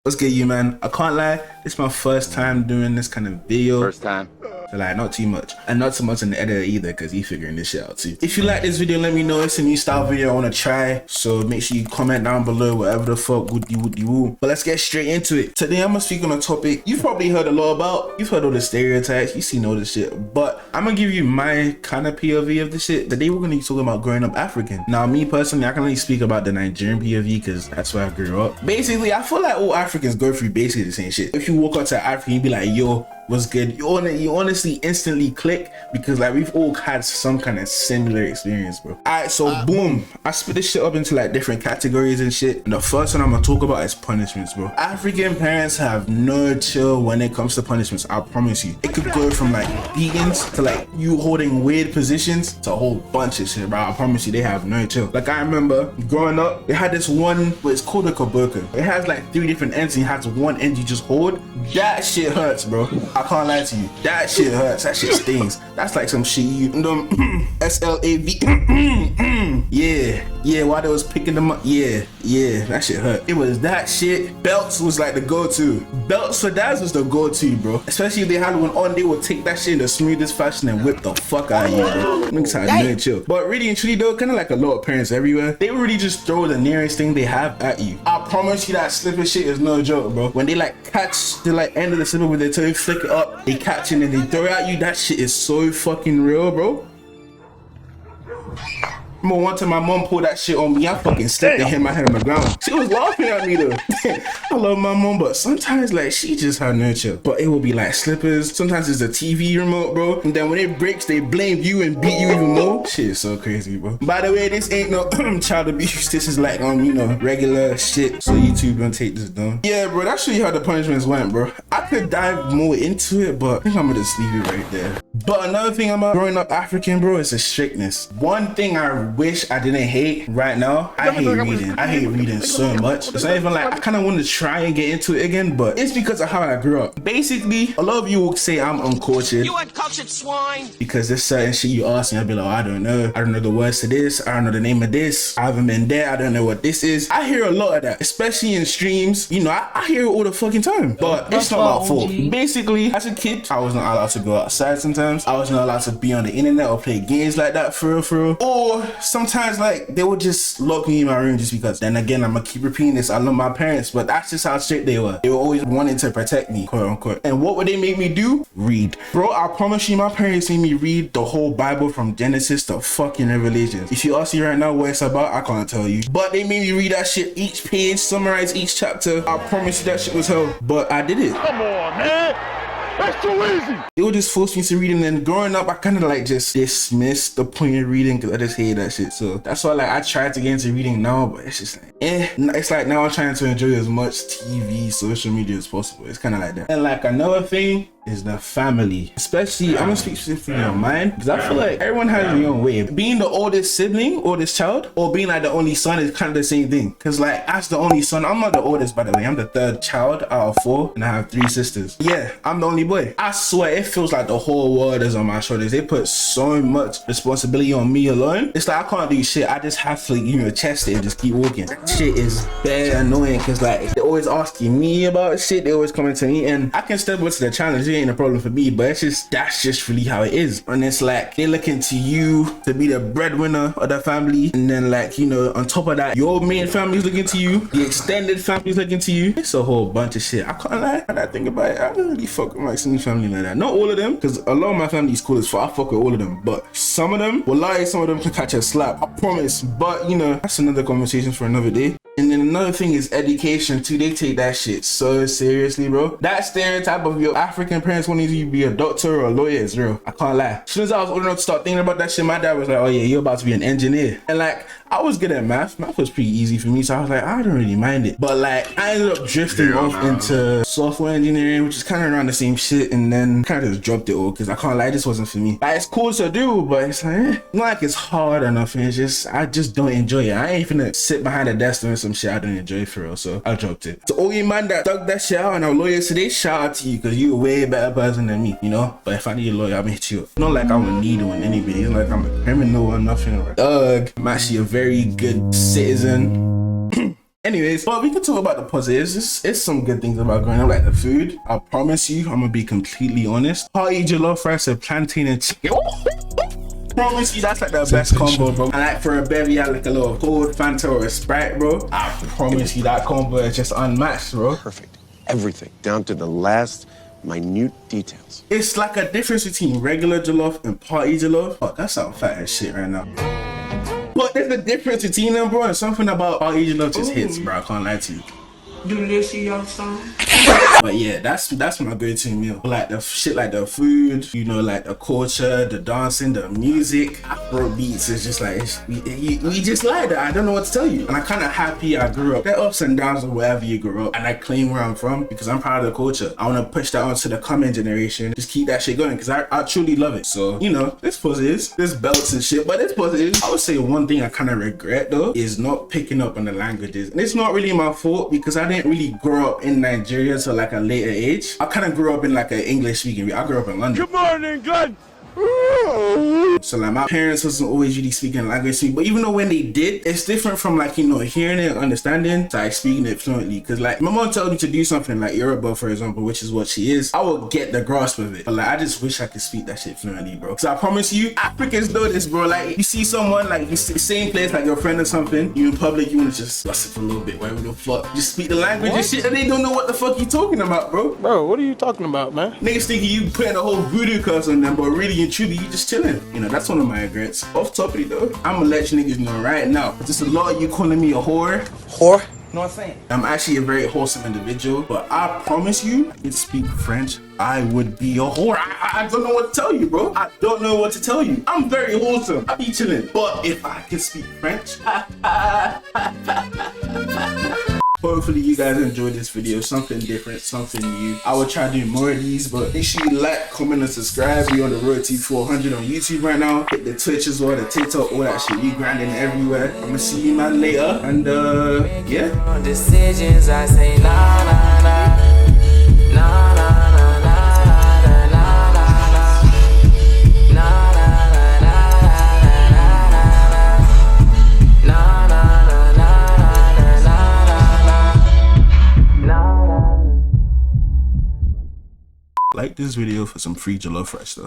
What's good, you man? I can't lie, this is my first time doing this kind of video. First time. So like, not too much. And not too much in the editor either, because he's figuring this shit out too. If you like this video, let me know. It's a new style video I want to try. So make sure you comment down below, whatever the fuck, woody woo. But let's get straight into it. Today I'm gonna speak on a topic you've probably heard a lot about. You've heard all the stereotypes, you've seen all this shit. But I'm gonna give you my kind of POV of the shit. Today we're gonna be talking about growing up African. Now me personally, I can only speak about the Nigerian POV because that's where I grew up. Basically, I feel like all Africans go through basically the same shit. If you walk up to African, you be like, yo, what's good? You honestly instantly click because like we've all had some kind of similar experience, bro. Alright, so boom, I split this shit up into like different categories and shit. And the first one I'm gonna talk about is punishments, bro. African parents have no chill when it comes to punishments. I promise you. It could go from like beatings to like you holding weird positions to a whole bunch of shit, bro. I promise you, they have no chill. Like I remember growing up, they had this one, but it's called a kaboko. It has like 3 different ends and it has one end you just hold. That shit hurts, bro. I can't lie to you. That shit hurts. That shit stings. That's like some shit you SLAV. Yeah, while they was picking them up. Yeah, that shit hurt. It was that shit. Belts was like the go-to. Belts for dads was the go-to, bro. Especially if they had one on, they would take that shit in the smoothest fashion and whip the fuck out of you, bro. Niggas had no chill. But really and truly though, kind of like a lot of parents everywhere, they would really just throw the nearest thing they have at you. I promise you that slipper shit is no joke, bro. When they like catch the like end of the slipper with their toe, flick it up, they catch it and they throw it at you. That shit is so fucking real, bro. One time my mom pulled that shit on me, I fucking stepped and hit my head on the ground. She was laughing at me though. I love my mom, but sometimes like she just had no chill. But it will be like slippers, sometimes it's a TV remote, bro. And then when it breaks, they blame you and beat you even more. Shit is so crazy, bro. By the way, this ain't no child abuse. This is like you know, regular shit. So YouTube don't take this down. Yeah, bro, that show you how the punishments went, bro. I could dive more into it, but I think I'm gonna just leave it right there. But another thing about growing up African, bro, is the strictness. One thing I wish I didn't hate right now, I hate reading. I hate reading so much. It's not even like I kind of want to try and get into it again, but it's because of how I grew up. Basically, a lot of you will say I'm uncultured. You uncultured swine. Because there's certain shit you ask me, I'll be like, oh, I don't know the words to this, I don't know the name of this, I haven't been there, I don't know what this is. I hear a lot of that, especially in streams. You know, I hear it all the fucking time, but it's not my fault. Basically, as a kid, I was not allowed to go outside sometimes. I was not allowed to be on the internet or play games like that for real. Or sometimes like they would just lock me in my room just because. Then again, I'm gonna keep repeating this, I love my parents, but that's just how strict they were. They were always wanting to protect me, quote unquote. And what would they make me do? Read. Bro, I promise you, my parents made me read the whole Bible from Genesis to fucking Revelations. If you ask me right now what it's about, I can't tell you. But they made me read that shit, each page, summarize each chapter. I promise you that shit was hell, but I did it. Come on, man. That's too easy. They would just force me to read, and then growing up, I kind of like just dismissed the point of reading because I just hate that shit. So that's why like I tried to get into reading now, but it's just like, it's like now I'm trying to enjoy as much TV, social media as possible. It's kind of like that. And like another thing is the family, especially I'm gonna speak specifically on mine because I feel like everyone has their own way. Being the oldest sibling, oldest child, or being like the only son is kind of the same thing. Because like as the only son, I'm not the oldest, by the way. I'm the 3rd child out of 4, and I have 3 sisters. Yeah, I'm the only boy. I swear it feels like the whole world is on my shoulders. They put so much responsibility on me alone. It's like I can't do shit. I just have to chest it and just keep walking. Shit is bare annoying because like they're always asking me about shit. They always coming to me, and I can step up to the challenge. It ain't a problem for me, but that's just really how it is. And it's like they're looking to you to be the breadwinner of the family, and then like on top of that, your main family's looking to you, the extended family's looking to you. It's a whole bunch of shit. I can't lie. When I think about it, I don't really fuck with my extended family like that. Not all of them, because a lot of my family is cool as fuck. I fuck with all of them, but some of them some of them can catch a slap, I promise. But that's another conversation for another day. And then another thing is education too. They take that shit so seriously, bro. That stereotype of your African parents wanting you to be a doctor or a lawyer is real. I can't lie. As soon as I was old enough to start thinking about that shit, my dad was like, oh yeah, you're about to be an engineer. And like, I was good at math. Math was pretty easy for me, so I was like, I don't really mind it. But like, I ended up drifting off into software engineering, which is kind of around the same shit, and then kind of just dropped it all because I can't lie, this wasn't for me. Like, it's cool to do, but it's like, not like it's hard enough, and I just don't enjoy it. I ain't finna sit behind a desk doing some shit I don't enjoy for real, so I dropped it. So all you man that dug that shit out and are lawyers today, shout out to you because you're a way better person than me, But if I need a lawyer, I'm hit you up. Not like I'm gonna need one anyway. It's like I'm a criminal or nothing. I'm actually a very good citizen. Anyways, but we can talk about the positives. It's some good things about growing up, like the food. I promise you, I'm gonna be completely honest. Party jollof rice and plantain and chicken. Promise you, that's like the best combo, bro. And like for a bevy, I like a little cold Fanta or a Sprite, bro. I promise you, that combo is just unmatched, bro. Perfect. Everything, down to the last minute details. It's like a difference between regular jollof and party jollof. Oh, that sounds fat as shit right now. But there's a difference between them, bro, and something about party jollof just hits, bro. I can't lie to you. Delicious. But yeah, that's my go-to meal. Like the shit, like the food, you know, like the culture, the dancing, the music. Afro beats is just like we just like that. I don't know what to tell you. And I'm kind of happy I grew up. There are ups and downs of wherever you grew up, and I claim where I'm from because I'm proud of the culture. I want to push that onto the coming generation. Just keep that shit going because I truly love it. So you know, there's positives, there's belts and shit, but there's positives. I would say one thing I kind of regret though is not picking up on the languages, and it's not really my fault because I didn't really grow up in Nigeria till like a later age. I kind of grew up in like an English speaking. I grew up in London. Good morning, Glenn. So like my parents wasn't always really speaking language to me, but even though when they did, it's different from like, you know, hearing it and understanding to like speaking it fluently. Cause like my mom told me to do something like Yoruba, for example, which is what she is, I will get the grasp of it. But like I just wish I could speak that shit fluently, bro. Cause I promise you, Africans know this, bro. Like you see someone like you see same place like your friend or something, you in public, you wanna just bust it for a little bit, whatever the fuck. Just speak the language and shit, and they don't know what the fuck you talking about, bro. Bro, what are you talking about, man? Niggas thinking you putting a whole voodoo curse on them, but really and truly you just chilling. You know, that's one of my regrets. Off topic though, I'ma let you niggas know right now. There's a lot of you calling me a whore. Whore? Know what I'm saying? I'm actually a very wholesome individual, but I promise you, I can speak French, I would be a whore. I don't know what to tell you, bro. I don't know what to tell you. I'm very wholesome. I be chilling. But if I can speak French, hopefully you guys enjoyed this video. Something different, something new. I will try to do more of these, but make sure you like, comment, and subscribe. We're on the road to 400 on YouTube right now. Hit the Twitch as well, the TikTok, all that shit. We grinding everywhere. I'm gonna see you man later. And yeah. Decisions, I say nah, nah, nah. Nah, nah, nah, nah, nah, nah, nah, nah, nah, nah, nah, nah, nah. Like this video for some free jollof rice though.